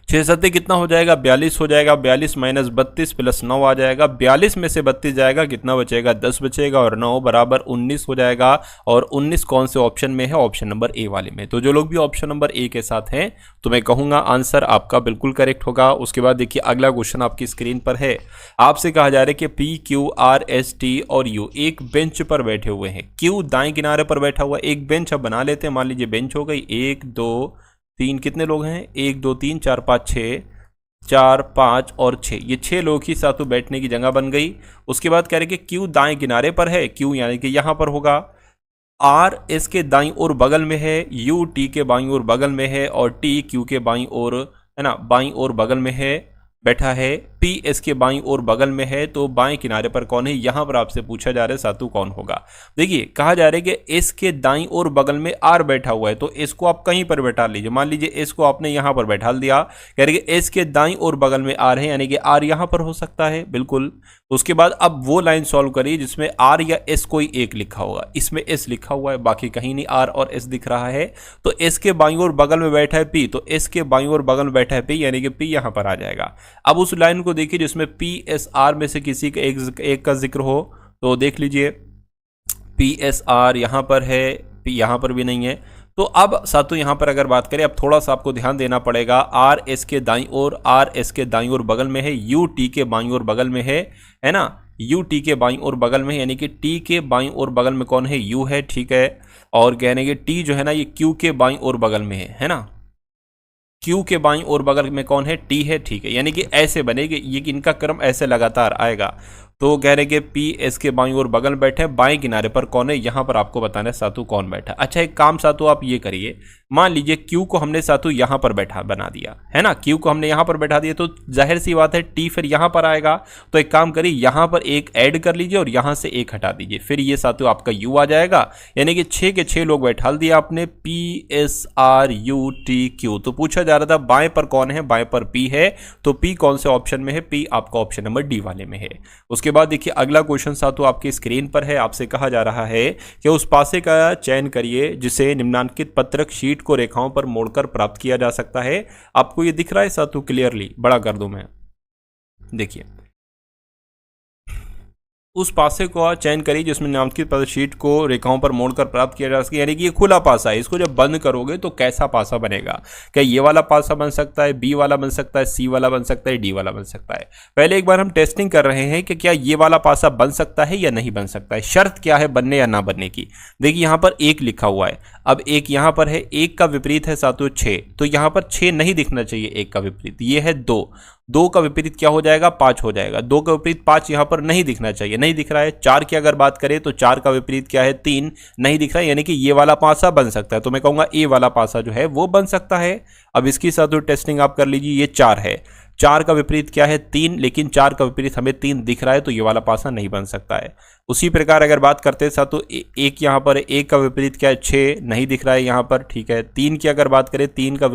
6 7 कितना हो जाएगा, 42 हो जाएगा, 42 माइनस 32 प्लस 9 आ जाएगा, 42 में से 32 जाएगा, कितना बचेगा, 10 बचेगा, और 9 बराबर 19 हो जाएगा। और 19 कौन से ऑप्शन में है, ऑप्शन नंबर ए वाले में। तो जो लोग भी ऑप्शन नंबर ए के साथ हैं तो मैं कहूंगा आंसर आपका बिल्कुल करेक्ट होगा। उसके बाद देखिए अगला क्वेश्चन आपकी स्क्रीन पर है, आपसे कहा जा रहा है कि P Q R S T और यू एक बेंच पर बैठे हुए हैं। क्यू दाएं किनारे पर बैठा हुआ, एक बेंच अब बना लेते हैं, मान लीजिए बेंच हो गई, 1 2 3, कितने लोग हैं, 1 2 3 4 5 6, 4 5 और 6, ये 6 लोग ही साथों बैठने की जगह बन गई। उसके बाद कह रहे कि क्यू दाएं किनारे पर है, क्यू यानी कि यहां पर होगा, आर एस के दाईं ओर बगल में है, यू टी के बाईं ओर बगल में है, और टी क्यू के बाईं ओर है ना, बाईं ओर बगल में है, बैठा है। पी इसके बाईं ओर बगल में है, तो बाएं किनारे पर कौन है, यहां पर आपसे पूछा जा रहा है सातु कौन होगा। देखिए कहा जा रहा है कि इसके दाईं ओर बगल में आर बैठा हुआ है, तो इसको आप कहीं पर बैठा लीजिए। मान लीजिए इसको आपने यहां पर बैठा दिया, कह रहे कि इसके दाईं ओर बगल में आर है, यानी कि आर यहां पर हो सकता है, बिल्कुल। उसके बाद अब वो लाइन सॉल्व करिए जिसमें आर या एस कोई एक लिखा होगा। इसमें एस लिखा हुआ है, बाकी कहीं नहीं आर और एस दिख रहा है। तो इसके बाईं ओर बगल में बैठा है पी, तो इसके बाईं ओर बगल में बैठा है पी, यानी कि पी यहां पर आ जाएगा। अब उस लाइन को देखिए जिसमें पी एस आर में से किसी का एक का जिक्र हो, तो देख लीजिए पी एस आर यहां पर है, पी यहां पर भी नहीं है। तो अब सातों यहां पर अगर बात करें, अब थोड़ा सा आपको ध्यान देना पड़ेगा। आर एस के दाईं ओर, आर एस के दाईं ओर बगल में है, यू टी के बाईं ओर बगल में है ना, यू टी के बाईं ओर बगल में, यानी कि टी के बाईं ओर बगल में कौन है, यू है, ठीक है। और कहने के टी जो है ना ये क्यू के बाईं ओर बगल में है ना, क्यू के बाईं ओर बगल में कौन है, टी है, ठीक है। यानी कि ऐसे बनेगी, ये इनका क्रम ऐसे लगातार आएगा। तो कह रहे कि पी एस के बाईं ओर बगल बैठे, बाएं किनारे पर कौन है, यहां पर आपको बताना है सातु कौन बैठा। अच्छा एक काम सातु आप ये करिए, मान लीजिए क्यू को हमने सातु यहां पर बैठा बना दिया है ना, क्यू को हमने यहां पर बैठा दिया, तो जाहिर सी बात है टी फिर यहां पर आएगा। तो एक काम करिए, यहां पर एक ऐड कर लीजिए और यहां से एक हटा दीजिए, फिर ये सातु आपका यू आ जाएगा। यानी कि 6 के 6 लोग बैठा दिया आपने, P S R U T Q. तो पूछा जा रहा था बाएं पर कौन है, बाएं पर पी है, तो पी कौन से ऑप्शन में है, पी आपका ऑप्शन नंबर डी वाले में है। उसके बाद देखिए अगला क्वेश्चन सातु आपकी स्क्रीन पर है। आपसे कहा जा रहा है कि उस पासे का चयन करिए जिसे निम्नांकित पत्रक शीट को रेखाओं पर मोड़कर प्राप्त किया जा सकता है। आपको ये दिख रहा है सातु क्लियरली, बड़ा कर दूं मैं, देखिए उस पासे को चयन करिए जिसमें निम्नांकित पत्र शीट को रेखाओं पर मोड़कर प्राप्त किया जा सके। यानी कि ये खुला पासा है, इसको जब बंद करोगे तो कैसा पासा बनेगा, क्या ये वाला पासा बन सकता है, बी वाला बन सकता है, सी वाला बन सकता है, डी वाला बन सकता है। पहले एक बार हम टेस्टिंग कर रहे हैं कि क्या ये वाला पासा बन सकता है या नहीं बन सकता है, शर्त क्या है बनने या ना बनने की। देखिए यहाँ पर एक लिखा हुआ है, अब एक यहाँ पर है, एक का विपरीत है सातों 6, तो यहाँ पर 6 नहीं दिखना चाहिए, एक का विपरीत ये है 2, 2 का विपरीत क्या हो जाएगा, 5 हो जाएगा। 2 का विपरीत 5 यहाँ पर नहीं दिखना चाहिए, नहीं दिख रहा है। 4 की अगर बात करें तो 4 का विपरीत क्या है, 3 नहीं दिख रहा है, यानी कि ये वाला पासा बन सकता है। तो मैं कहूँगा ए वाला पासा जो है वो बन सकता है। अब इसकी साथ टेस्टिंग आप कर लीजिए, ये 4 है, 4 का विपरीत क्या है, 3, लेकिन 4 का विपरीत हमें 3 दिख रहा है, तो ये वाला पासा नहीं बन सकता है। उसी प्रकार अगर बात करते हैं साथ, तो एक यहाँ पर एक का विपरीत क्या है, 6 नहीं दिख रहा है यहाँ पर, ठीक है। 3 की अगर बात करें, 3 का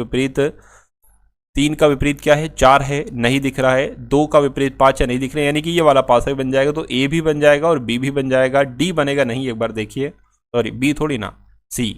विपरीत क्या है, 4 है, नहीं दिख रहा है। 2 का विपरीत 5 है, नहीं दिख रहा है, यानी कि ये वाला पासा भी बन जाएगा। तो ए भी बन जाएगा और बी भी बन जाएगा, डी बनेगा नहीं, एक बार देखिए, सॉरी बी थोड़ी ना, सी,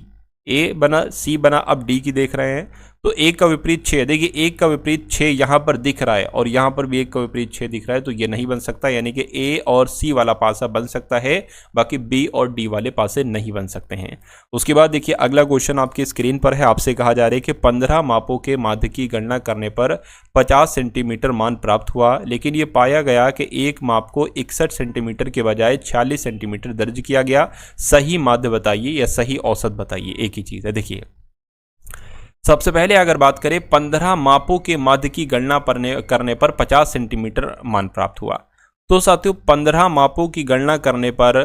ए बना, सी बना, अब डी की देख रहे हैं। तो एक का विपरीत 6, देखिए एक का विपरीत 6 यहाँ पर दिख रहा है और यहाँ पर भी एक का विपरीत 6 दिख रहा है, तो ये नहीं बन सकता, यानी कि ए और सी वाला पासा बन सकता है, बाकी बी और डी वाले पासे नहीं बन सकते हैं। उसके बाद देखिए अगला क्वेश्चन आपकी स्क्रीन पर है। आपसे कहा जा रहा है कि 15 मापों के माध्य की गणना करने पर 50 सेंटीमीटर मान प्राप्त हुआ, लेकिन ये पाया गया कि एक माप को 61 सेंटीमीटर के बजाय 46 सेंटीमीटर दर्ज किया गया। सही माध्य बताइए या सही औसत बताइए, एक ही चीज़ है। देखिए सबसे पहले अगर बात करें 15 मापों के माध्य की गणना करने पर 50 सेंटीमीटर मान प्राप्त हुआ, तो साथियों 15 मापों की गणना करने पर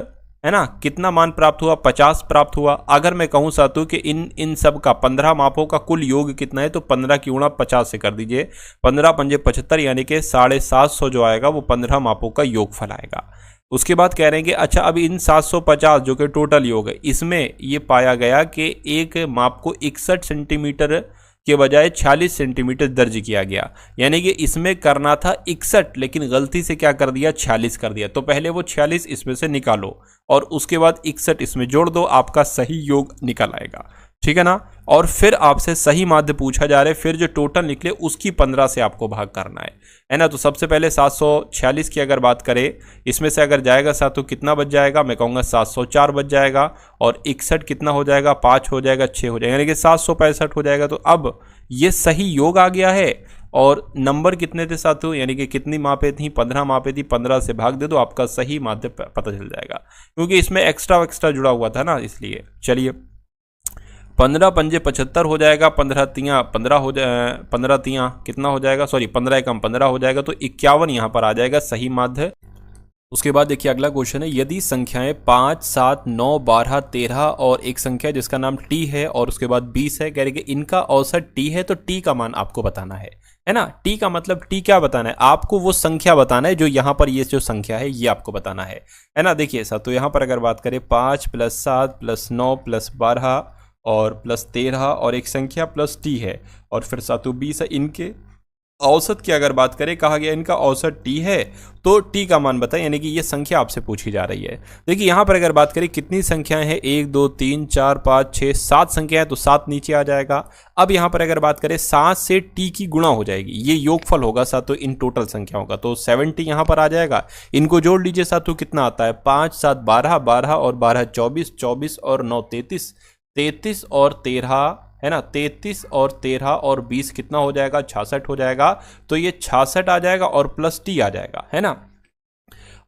है ना कितना मान प्राप्त हुआ, 50 प्राप्त हुआ। अगर मैं कहूं साथियों कि इन सब का 15 मापों का कुल योग कितना है, तो 15 की गुणा 50 से कर दीजिए, 15 पंजे 75, यानी कि 750 जो आएगा वो 15 मापों का योगफल आएगा। उसके बाद कह रहे हैं कि अच्छा अब इन 750 जो कि टोटल योग है, इसमें ये पाया गया कि एक माप को 61 सेंटीमीटर के बजाय 46 सेंटीमीटर दर्ज किया गया, यानी कि इसमें करना था 61, लेकिन गलती से क्या कर दिया, 46 कर दिया। तो पहले वो 46 इसमें से निकालो और उसके बाद 61 इसमें जोड़ दो, आपका सही योग निकल आएगा, ठीक है ना। और फिर आपसे सही माध्य पूछा जा रहा है, फिर जो टोटल निकले उसकी 15 से आपको भाग करना है ना। तो सबसे पहले 746 की अगर बात करें, इसमें से अगर जाएगा 7 तो कितना बच जाएगा, मैं कहूँगा 704 बच जाएगा, और 61 कितना हो जाएगा, 5 हो जाएगा, 6 हो जाएगा, यानी कि 765 हो जाएगा। तो अब ये सही योग आ गया है। और नंबर कितने थे साथियों, यानी कि कितनी मापें थी, 15 मापें थी, 15 से भाग दे दो, आपका सही माध्य पता चल जाएगा, क्योंकि इसमें एक्स्ट्रा जुड़ा हुआ था ना, इसलिए। चलिए 15 पंजे 75 हो जाएगा, 15 तियाँ 15 हो जाए, 15 तियाँ कितना हो जाएगा, सॉरी 15 एकम 15 हो जाएगा, तो 51 यहाँ पर आ जाएगा सही माध्य। उसके बाद देखिए अगला क्वेश्चन है, यदि संख्याएं 5, 7, 9, 12, 13 और एक संख्या जिसका नाम टी है और उसके बाद 20 है, कह रहे कि इनका औसत टी है, तो टी का मान आपको बताना है। है ना। टी का मतलब टी क्या बताना है आपको, वो संख्या बताना है जो यहाँ पर ये जो संख्या है ये आपको बताना है ना। देखिए सर, तो यहाँ पर अगर बात करें 5 + 7 + 9 + 12 और +13 और एक संख्या प्लस टी है और फिर 7 20 है, इनके औसत की अगर बात करें, कहा गया इनका औसत टी है, तो टी का मान बताएं, यानी कि ये संख्या आपसे पूछी जा रही है। देखिए यहाँ पर अगर बात करें कितनी संख्याएं हैं, 1 2 3 4 5 6 7 संख्याएं, तो 7 नीचे आ जाएगा। अब यहाँ पर अगर बात करें 7 से टी की गुणा हो जाएगी, ये योगफल होगा सातों इन टोटल संख्याओं का, तो 70 यहाँ पर आ जाएगा। इनको जोड़ लीजिए सातों, कितना आता है, 5 7 12 12 और 12 24 24 और 9 33 33 और 13 है ना, 33 और 13 और 20 कितना हो जाएगा, 66 हो जाएगा। तो ये 66 आ जाएगा और प्लस टी आ जाएगा, है ना।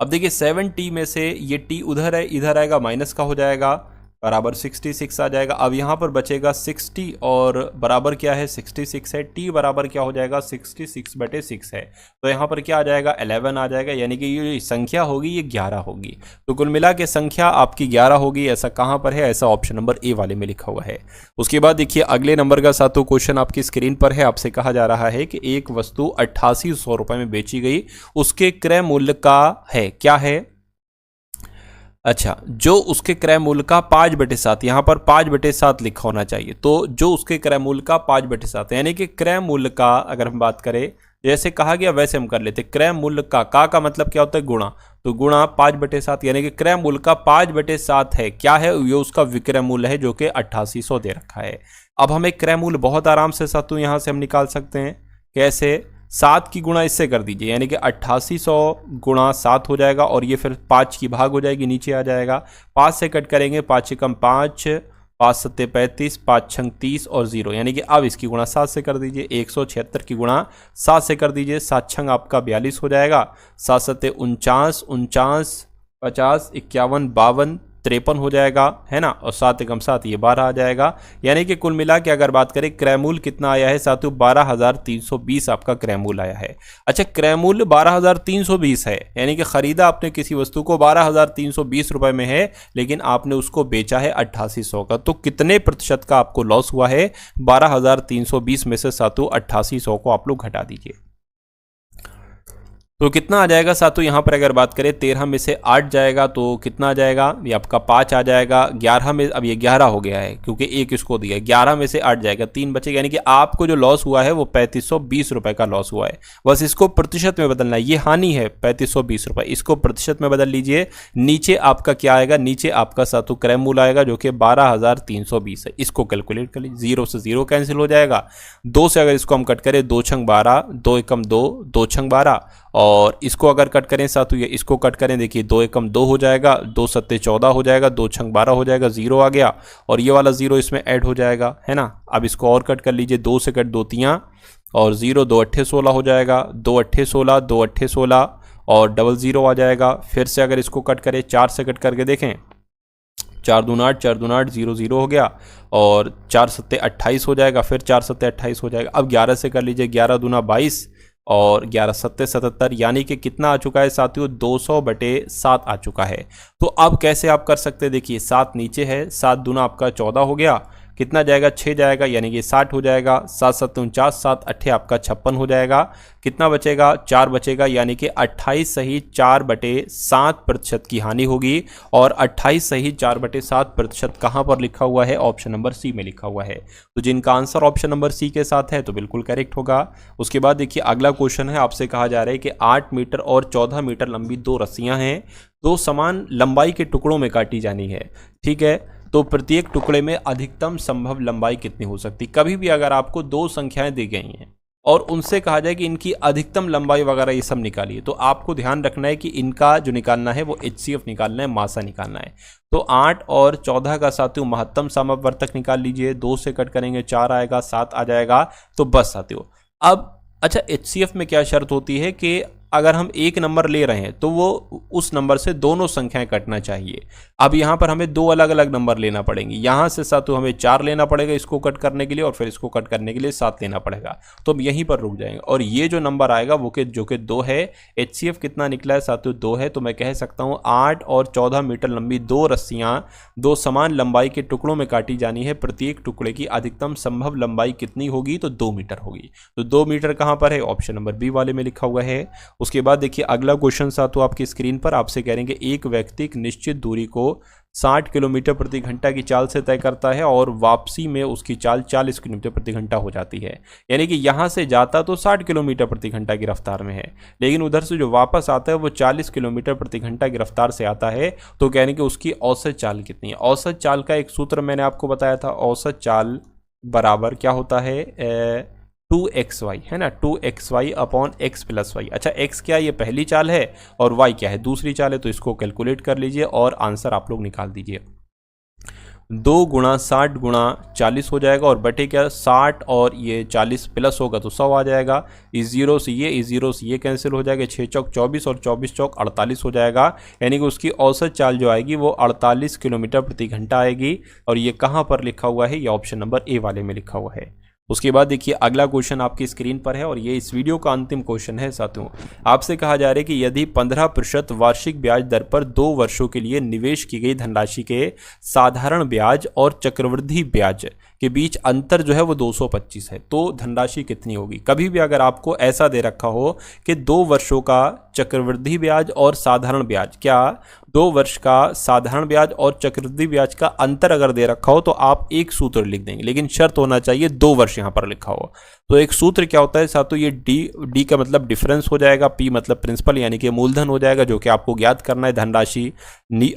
अब देखिए 7t में से ये t उधर है, इधर आएगा माइनस का हो जाएगा, बराबर 66 आ जाएगा। अब यहाँ पर बचेगा 60 और बराबर क्या है, 66 है। t बराबर क्या हो जाएगा, 66/6 है, तो यहाँ पर क्या आ जाएगा, 11 आ जाएगा, यानी कि ये संख्या होगी ये 11 होगी। तो कुल मिला के संख्या आपकी 11 होगी। ऐसा कहाँ पर है, ऐसा ऑप्शन नंबर ए वाले में लिखा हुआ है। उसके बाद देखिए अगले नंबर का सातों क्वेश्चन आपकी स्क्रीन पर है। आपसे कहा जा रहा है कि एक वस्तु 8800 रुपये में बेची गई, उसके क्रय मूल्य का है, क्या है, अच्छा, जो उसके क्रय मूल्य का 5/7, यहाँ पर 5/7 लिखा होना चाहिए। तो जो उसके क्रय मूल्य का 5/7, यानी कि क्रय मूल्य का अगर हम बात करें, जैसे कहा गया वैसे हम कर लेते। क्रय मूल्य का मतलब क्या होता है, गुणा, तो गुणा 5/7, यानी कि क्रय मूल्य का 5/7 है, क्या है, ये उसका विक्रय मूल्य है जो कि 8800 दे रखा है। अब हमें क्रय मूल्य बहुत आराम से सातों यहाँ से हम निकाल सकते हैं। कैसे, 7 की गुणा इससे कर दीजिए, यानी कि 8800 गुणा 7 हो जाएगा और ये फिर 5 की भाग हो जाएगी, नीचे आ जाएगा। 5 से कट करेंगे, 5 से कम 5, 5 7 35, 5 6 30 और 0, यानी कि अब इसकी गुणा 7 से कर दीजिए। 176 की गुणा 7 से कर दीजिए, 7 6 आपका 42 हो जाएगा, 7 7 49, 49 50 51 52 53 हो जाएगा, है ना, और 7 एकम 7 ये 12 आ जाएगा। यानी कि कुल मिला के अगर बात करें क्रय मूल्य कितना आया है साथियों, 12,320 आपका क्रय मूल्य आया है। अच्छा, क्रय मूल्य 12,320 है, यानी कि खरीदा आपने किसी वस्तु को 12,320 रुपए में है, लेकिन आपने उसको बेचा है 8800 का। तो कितने प्रतिशत का आपको लॉस हुआ है, 12,320 में से साथियों 8800 को आप लोग घटा दीजिए, तो कितना आ जाएगा साथियों। यहाँ पर अगर बात करें 13 में से 8 जाएगा तो कितना आ जाएगा, ये आपका 5 आ जाएगा। 11 में, अब ये 11 हो गया है क्योंकि एक इसको दिया, 11 में से 8 जाएगा, 3 बचेगा, यानी कि आपको जो लॉस हुआ है वो 3520 रुपए का लॉस हुआ है। बस इसको प्रतिशत में बदलना है, ये हानि है 3520 रुपए, इसको प्रतिशत में बदल लीजिए। नीचे आपका क्या आएगा, नीचे आपका साथियों क्रय मूल्य आएगा जो कि 12,320 है। इसको कैलकुलेट कर लीजिए, 0 से 0 कैंसिल हो जाएगा। 2 से अगर इसको हम कट करें, 2 छंग 12, 2 एकम 2, 2 छंग 12, और इसको अगर कट करें साथियों, ये इसको कट करें, देखिए 2 एकम 2 हो जाएगा, 2 सत्ते 14 हो जाएगा, 2 छंग 12 हो जाएगा, 0 आ गया, और ये वाला 0 इसमें ऐड हो जाएगा, है ना। अब इसको और कट कर लीजिए, 2 से कट 2 तियाँ और 0, 2 अट्ठे 16 हो जाएगा, 2 अट्ठे 16, 2 अट्ठे 16 और डबल 0 आ जाएगा। फिर से अगर इसको कट करें, 4 से कट करके देखें, 4 दूना 8, 4 दूना 8, 0 0 हो गया, और 4 सत्ते 28 हो जाएगा, फिर 4 सत्ते 28 हो जाएगा। अब 11 से कर लीजिए, 11 दूना 22 और 11 सत्ते 77, यानी कि कितना आ चुका है साथियों, 200/7 आ चुका है। तो अब कैसे आप कर सकते हैं, देखिए 7 नीचे है, 7 दूना आपका 14 हो गया, कितना जाएगा, 6 जाएगा, यानी कि 60 हो जाएगा। 7 7 49, 7 अट्ठे आपका 56 हो जाएगा, कितना बचेगा, 4 बचेगा, यानी कि 28 सही 4/7% की हानि होगी। और 28 सही 4/7% कहाँ पर लिखा हुआ है, ऑप्शन नंबर सी में लिखा हुआ है। तो जिनका आंसर ऑप्शन नंबर सी के साथ है तो बिल्कुल करेक्ट होगा। उसके बाद देखिए अगला क्वेश्चन है, आपसे कहा जा रहा है कि 8 मीटर और 14 मीटर लंबी 2 रस्सियां हैं, 2 समान लंबाई के टुकड़ों में काटी जानी है, ठीक है। तो प्रत्येक टुकड़े में अधिकतम संभव लंबाई कितनी हो सकती। कभी भी अगर आपको 2 संख्याएं दी गई हैं और उनसे कहा जाए कि इनकी अधिकतम लंबाई वगैरह ये सब निकालिए, तो आपको ध्यान रखना है कि इनका जो निकालना है वो HCF निकालना है, मासा निकालना है। तो 8 और 14 का साथियों महत्तम समवर्तक निकाल लीजिए, 2 से कट करेंगे 4 आएगा, 7 आ जाएगा। तो बस साथियों अब अच्छा, HCF में क्या शर्त होती है कि अगर हम एक नंबर ले रहे हैं तो वो उस नंबर से दोनों संख्याएं कटना चाहिए। अब यहाँ पर हमें दो अलग अलग नंबर लेना पड़ेंगे, यहाँ से सातों हमें 4 लेना पड़ेगा इसको कट करने के लिए, और फिर इसको कट करने के लिए 7 लेना पड़ेगा। तो हम यहीं पर रुक जाएंगे और ये जो नंबर आएगा वो जो कि 2 है, HCF कितना निकला है सातों 2 है, तो मैं कह सकता हूँ 8 और 14 मीटर लंबी 2 रस्सियाँ 2 समान लंबाई के टुकड़ों में काटी जानी है। प्रत्येक टुकड़े की अधिकतम संभव लंबाई कितनी होगी, तो 2 मीटर होगी। तो 2 मीटर कहाँ पर है, ऑप्शन नंबर बी वाले में लिखा हुआ है। उसके बाद देखिए अगला क्वेश्चन सातों आपकी स्क्रीन पर, आपसे कह रहे हैं कि एक व्यक्ति एक निश्चित दूरी को 60 किलोमीटर प्रति घंटा की चाल से तय करता है और वापसी में उसकी चाल 40 किलोमीटर प्रति घंटा हो जाती है। यानी कि यहाँ से जाता तो 60 किलोमीटर प्रति घंटा की रफ्तार में है, लेकिन उधर से जो वापस आता है वो 40 किलोमीटर प्रति घंटा की रफ्तार से आता है। तो कहने कि उसकी औसत चाल कितनी है। औसत चाल का एक सूत्र मैंने आपको बताया था, औसत चाल बराबर क्या होता है 2xy, है ना, 2xy upon x plus y. अच्छा x क्या है, ये पहली चाल है, और y क्या है, दूसरी चाल है। तो इसको कैलकुलेट कर लीजिए और आंसर आप लोग निकाल दीजिए। 2 गुणा 60 गुणा 40 हो जाएगा, और बटे क्या 60 और ये 40 प्लस होगा तो 100 आ जाएगा। इस जीरो से ये कैंसिल हो जाएगा, 6 चौक 24 और 24 चौक 48 हो जाएगा। यानी कि उसकी औसत चाल जो आएगी वो 48 किलोमीटर प्रति घंटा आएगी। और ये कहाँ पर लिखा हुआ है, ये ऑप्शन नंबर ए वाले में लिखा हुआ है। उसके बाद देखिए अगला क्वेश्चन आपकी स्क्रीन पर है और ये इस वीडियो का अंतिम क्वेश्चन है साथियों। आपसे कहा जा रहा है कि यदि 15% वार्षिक ब्याज दर पर 2 वर्षों के लिए निवेश की गई धनराशि के साधारण ब्याज और चक्रवृद्धि ब्याज के बीच अंतर जो है वो 225 है, तो धनराशि कितनी होगी। कभी भी अगर आपको ऐसा दे रखा हो कि 2 वर्षों का चक्रवृद्धि ब्याज और साधारण ब्याज, क्या 2 वर्ष का साधारण ब्याज और चक्रवृद्धि ब्याज का अंतर अगर दे रखा हो तो आप एक सूत्र लिख देंगे, लेकिन शर्त होना चाहिए 2 वर्ष यहाँ पर लिखा हो। तो एक सूत्र क्या होता है साथियों, ये डी का मतलब डिफरेंस हो जाएगा, पी मतलब प्रिंसिपल यानी कि मूलधन हो जाएगा, जो कि आपको ज्ञात करना है धनराशि।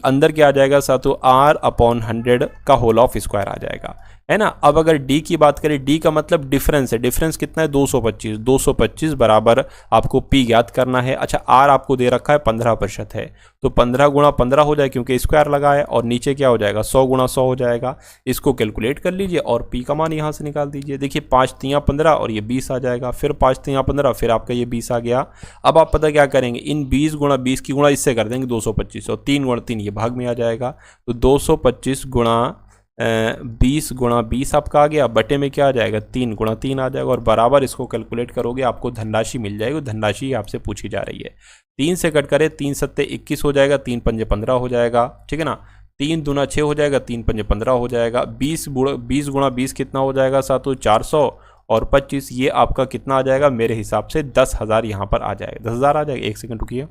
अंदर क्या आ जाएगा साथियों, R/100 का होल ऑफ स्क्वायर आ जाएगा, है ना। अब अगर डी की बात करें, डी का मतलब डिफरेंस है, डिफरेंस कितना है 225 बराबर आपको पी ज्ञात करना है। अच्छा आर आपको दे रखा है 15% है, तो 15 गुणा 15 हो जाए क्योंकि स्क्वायर लगा है, और नीचे क्या हो जाएगा 100 गुणा 100 हो जाएगा। इसको कैलकुलेट कर लीजिए और पी का मान यहाँ से निकाल दीजिए। देखिए 5 तियाँ 15 और ये 20 आ जाएगा, फिर 5 तियाँ 15 फिर आपका ये 20 आ गया। अब आप पता क्या करेंगे, इन 20 गुणा 20 की गुणा इससे कर देंगे 225, और 3 गुणा 3 ये भाग में आ जाएगा। तो 225 गुणा 20 गुणा 20 आपका आ गया, बटे में क्या आ जाएगा 3 गुणा 3 आ जाएगा, और बराबर इसको कैलकुलेट करोगे आपको धनराशि मिल जाएगी। धनराशि आपसे पूछी जा रही है। 3 से कट करें, 3 सत्ते 21 हो जाएगा, 3 पंजे 15 हो जाएगा, ठीक है ना। 3 दूना 6 हो जाएगा, 3 पंजे 15 हो जाएगा। 20 गुणा 20 कितना हो जाएगा साथियों 400, और 25 ये आपका कितना आ जाएगा, मेरे हिसाब से 10,000 यहाँ पर आ जाएगा, 10,000 आ जाएगा। एक सेकंड रुकिए,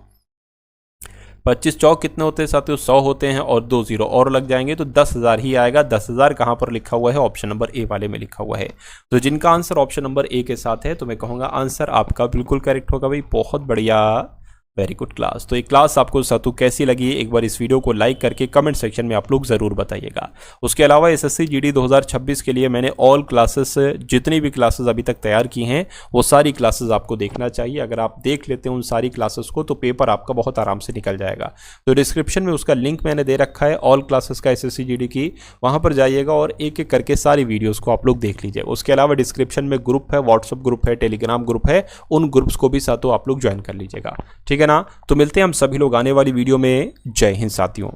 25 चौक कितने होते हैं साथियों 100 होते हैं, और 2 जीरो और लग जाएंगे तो 10,000 ही आएगा। 10,000 कहाँ पर लिखा हुआ है, ऑप्शन नंबर ए वाले में लिखा हुआ है। तो जिनका आंसर ऑप्शन नंबर ए के साथ है तो मैं कहूँगा आंसर आपका बिल्कुल करेक्ट होगा भाई, बहुत बढ़िया, वेरी गुड क्लास। तो ये क्लास आपको सातु कैसी लगी, एक बार इस वीडियो को लाइक करके कमेंट सेक्शन में आप लोग ज़रूर बताइएगा। उसके अलावा एसएससी जीडी 2026 के लिए मैंने ऑल क्लासेस, जितनी भी क्लासेस अभी तक तैयार की हैं वो सारी क्लासेस आपको देखना चाहिए। अगर आप देख लेते हैं उन सारी क्लासेस को तो पेपर आपका बहुत आराम से निकल जाएगा। तो डिस्क्रिप्शन में उसका लिंक मैंने दे रखा है ऑल क्लासेस का एसएससी जीडी की, वहाँ पर जाइएगा और एक एक करके सारी वीडियोज़ को आप लोग देख लीजिए। उसके अलावा डिस्क्रिप्शन में ग्रुप है, व्हाट्सअप ग्रुप है, टेलीग्राम ग्रुप है, उन ग्रुप्स को भी साथों आप लोग ज्वाइन कर लीजिएगा, ठीक है ना। तो मिलते हैं हम सभी लोग आने वाली वीडियो में। जय हिंद साथियों।